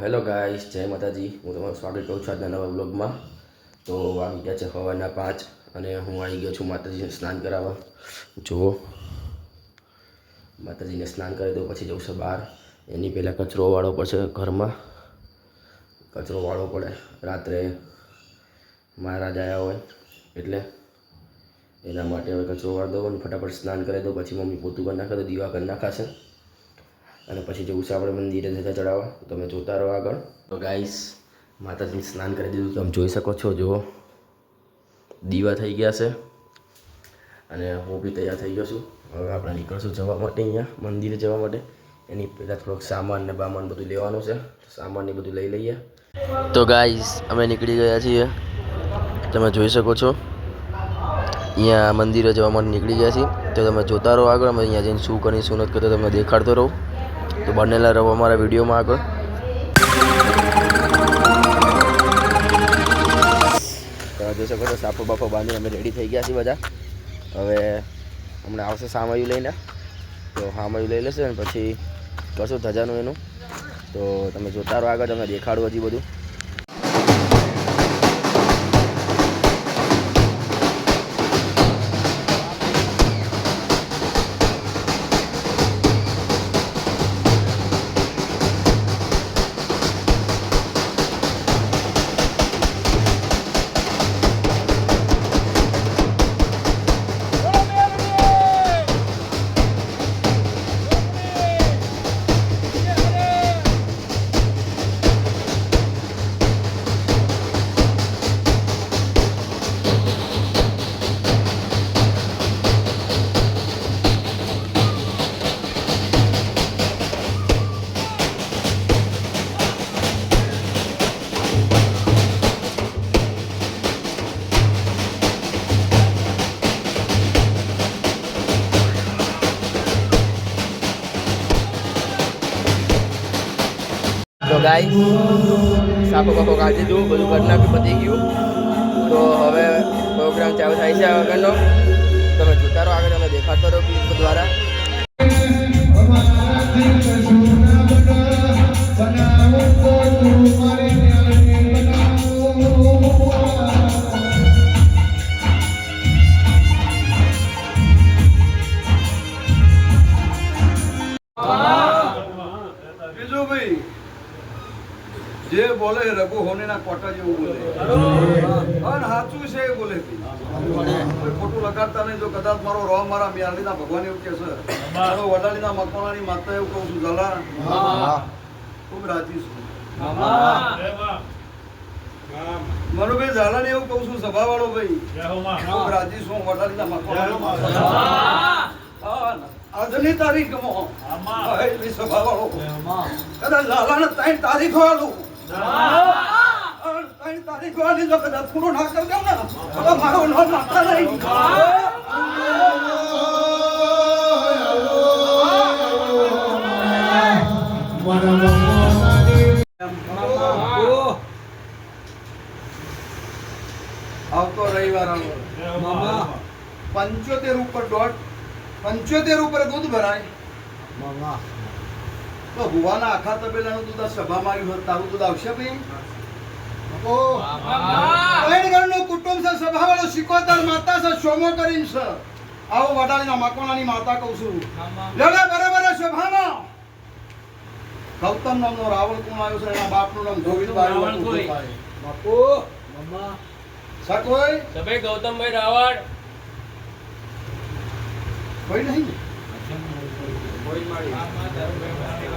Hello guys, જય માતાજી. હું તમારું સ્વાગત કરું છું આજના નવા વ્લોગમાં. તો આવી ગયા છે સવારના 5 અને હું આવી ગયો છું માતાજીને સ્નાન કરાવવા. જુઓ, માતાજીને સ્નાન કરી દઉં પછી જવું છે બહાર. એની પહેલાં કચરો વાળવો પડશે. ઘરમાં કચરો વાળવો પડે. રાત્રે મહારાજ આવ્યા હોય એટલે એના માટે હવે કચરો વાળી દઉં અને ફટાફટ સ્નાન કરી દઉં. પછી મમ્મી પોતું કરી નાખે તો દીવા કરી નાખાશે અને પછી જવું છે આપણે મંદિરે ધજા ચડાવવા. તમે જોતા રહો આગળ. તો ગાઈસ, માતાજીને સ્નાન કરી દીધું. તમે જોઈ શકો છો. જુઓ, દીવા થઈ ગયા છે અને હું બી તૈયાર થઈ ગયો છું. હવે આપણે નીકળશું જવા માટે, અહીંયા મંદિરે જવા માટે. એની પહેલાં થોડોક સામાન ને બામાન બધું લેવાનું છે. સામાન ને બધું લઈ લઈએ. તો ગાઈસ, અમે નીકળી ગયા છીએ. તમે જોઈ શકો છો અહીંયા મંદિરે જવા માટે નીકળી ગયા છીએ. તો તમે જોતા રહો આગળ. અમે અહીંયા જઈને શું કરી શું નથી કરતો તમને દેખાડતો રહું. તો બનેલા રહો અમારા વિડીયોમાં આગળ. તમે જોઈ શકો છો સાફો બાફો બાંધીને અમે રેડી થઈ ગયા છીએ બધા. હવે હમણાં આવશે સામયું લઈને, તો સામયું લઈ લેશે અને પછી કરશું ધજાનું એનું. તો તમે જોતા રહો આગળ, તમને દેખાડું હજી બધું. તો ગાઈસ, સાપો બાપો કાઢી દીધું, બધું ઘટના બી પતી ગયું. તો હવે પ્રોગ્રામ ચાલુ થાય છે આગળનો. તમે જોતા રહો આગળ, તમે દેખાતો રહો ક્લિપ દ્વારા. જે બોલે રઘુ હોને ના કોટા જેવું બોલે અને સાચું છે એ બોલે. ખોટું લગાડતા નહીં. જો કદાચ મારો રો મારા મ્યારડીના ભગવાન એવું કે છે, મારો વડાલીના મકવાણાની માતા એવું કહું છું, ઝાલા ખૂબ રાજી છું. મનુભાઈ ઝાલા ને એવું કહું છું, સભા વાળો ભાઈ ખૂબ રાજી છું. વડાલીના મકવાણા આજની તારીખમાં સભા વાળો કદાચ ઝાલા ને 3 તારીખ વાળું 3 તારીખ વાળી જો કદાચ પૂરો ના કરી દઉં ને તો મારો નો નાતા નહીં. આવતો રવિવાર 75 ઉપર 75 ઉપર દૂધ ભરાય. તો ભુવાના આખા તબેલાનું દૂધ સભામાં આવ્યું હોત, તારું દૂધ આવશે ભાઈ? કુટુંબ છે, સભા વાળો 77 માતા છે, સોમો કરીને છે. આવો વડાલીના મકવાણાની માતા કહું છું. લેડે બરાબર સભામાં ગૌતમ નામનો રાવણ કોણ આવ્યો છે, એના બાપનું નામ ગોવિંદભાઈ. બાપુ સકોઈ સભે ગૌતમભાઈ રાવણ કોઈ નહીં.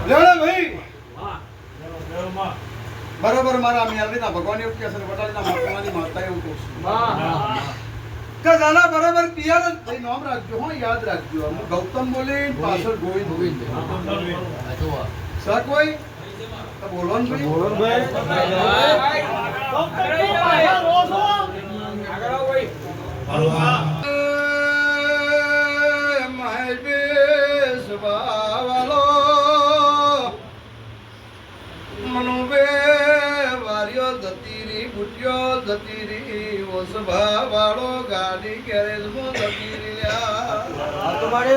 લેડે ભાઈ બરાબર મારા મ્યારડીના ભગવાન એવું કહે છે, વડાલીના મકવાણાની માતા એવું કહું છું કે ઝાલા બરાબર પિયાર જ ભાઈ નામ રાખજો. હો, યાદ રાખજો. હું ગૌતમ બોલી પાછળ ગોવિંદ. સર કોઈ બોલો ને ભાઈ. મનુબે વાર્યો જતીરી ગુટિયો જતીરી ઓ સભા વાળો ગાડી ગેરેજ માં જતીરી લ્યા. તમારે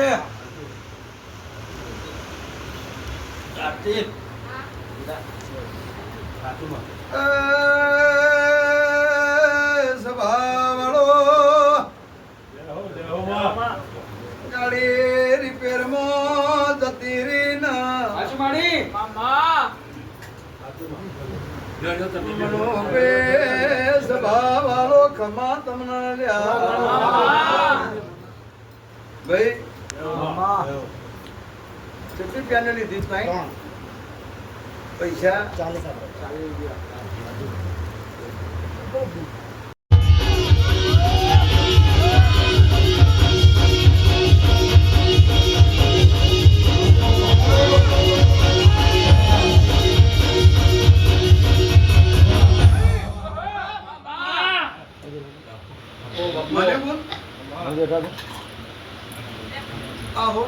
સભાવાળો ગાડી રિપેરમાં જતી રહી ના મનો બે સભાવાળો ખમા તમને લ્યા ભાઈ કેટલી પેન લીધી તાઈ પૈસા મને બોલ આ હો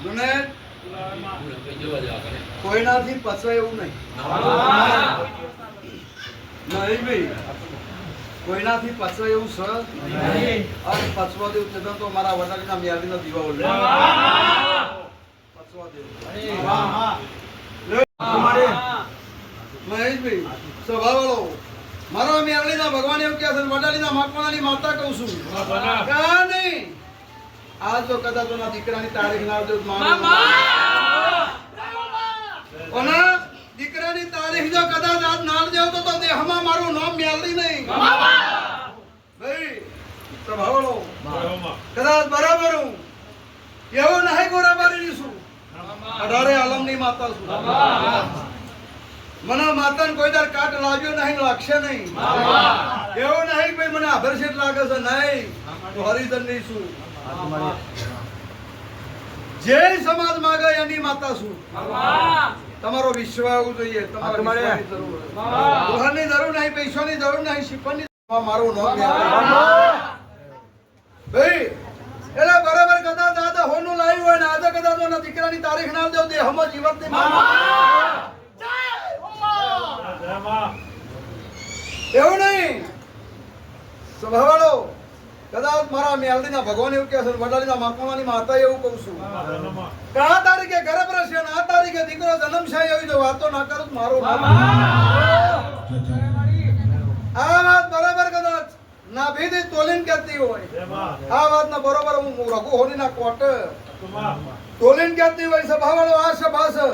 જુનેદ કોઈનાથી પછવાય એવું નહીં નહીં ભાઈ કોઈનાથી પછવાય એવું સર અને પછવા દેવું છે તો મારા વડાલીના મ્યાદીનો દીવા ઓલે પછવા દેવું મહેશભાઈ સ્વભાવવાળો મારા મ્યાદીના ભગવાન એવું કહે છે વડાલીના માકવાણાની માતા કહું છું કા નહીં આ જો કદાચ ઓના દીકરાની તારીખ ના આવજો ઓના દીકરાની તારીખ જો કદાચ આજ ના દેવ તો દેહમાં મારું નામ મેલડી નહીં ભાઈ પ્રભાવળો કદાચ બરાબર હું એવો નહીં ગોરાબારી છું 18 આલમની માતા છું મને માતાને કોઈ દર કાટ લાગ્યો નહીં લાગશે નહીં એવો નહીં ભાઈ મને આભરશેટ લાગે છે નહીં તો હરિજન નહીં છું જે સમાજ માંગે એની માતા છું તમારો વિશ્વાસ આવવું જોઈએ તમારે દુહાની જરૂર નહીં પૈસાની જરૂર નહીં શિપણની મારું નામ ભાઈ એટલે બરાબર કદાચ આજે હોનું લાવ્યું હોય ને આજે કદાચ ઓના દીકરાની તારીખ ના દેવ દેહમાં જીવન એવું નહીં સ્વભાવવાળો કદાચ મારા મેલડીના ભગવાન એવું કહે છે વડાલીના માકવાણાની માતા એવું કહું છું આ તારીખે ગર્ભ રહેશે અને આ તારીખે દીકરો જન્મ છે એવી જો વાતો ના કરું મારો આ વાત બરાબર કદાચ ના ભીધી તોલીન કહેતી હોય આ વાત ના બરોબર હું રઘુ હોનીના કોટ તોલીન કહેતી હોય સભાવાળો આ સભા છે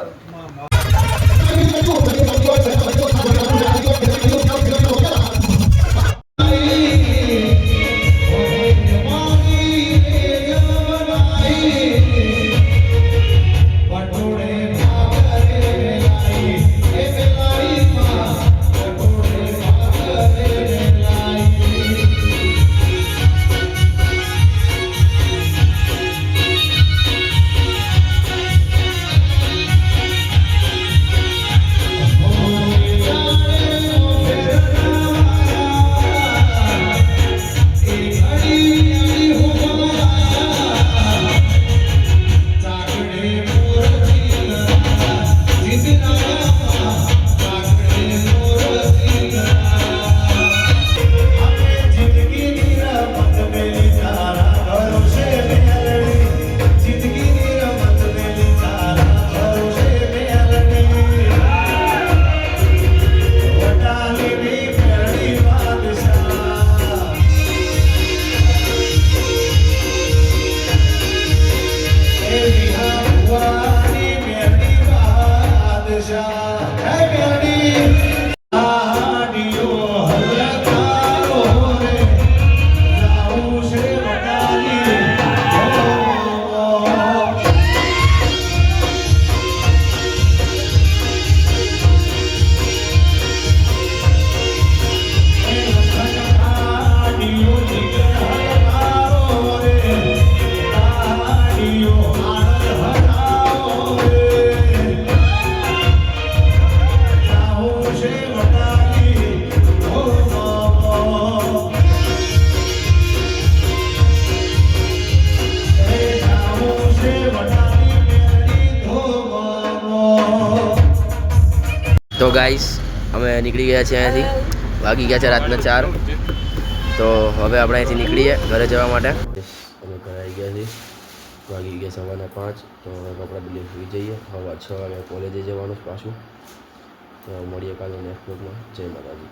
તો ગાઈસ અમે નીકળી ગયા છીએ અહીંયાથી વાગી ગયા છે રાતના 4 તો હવે આપણે અહીંથી નીકળીએ ઘરે જવા માટે અમે ઘરે આવી ગયા છીએ વાગી ગયા 5:15 તો હવે કપડાં બદલી સુઈ જઈએ 6:30 વાગે કોલેજે જવાનું પાછું તો મળીએ કાલે નેક્સ્ટ બ્લોગમાં. જય માતાજી.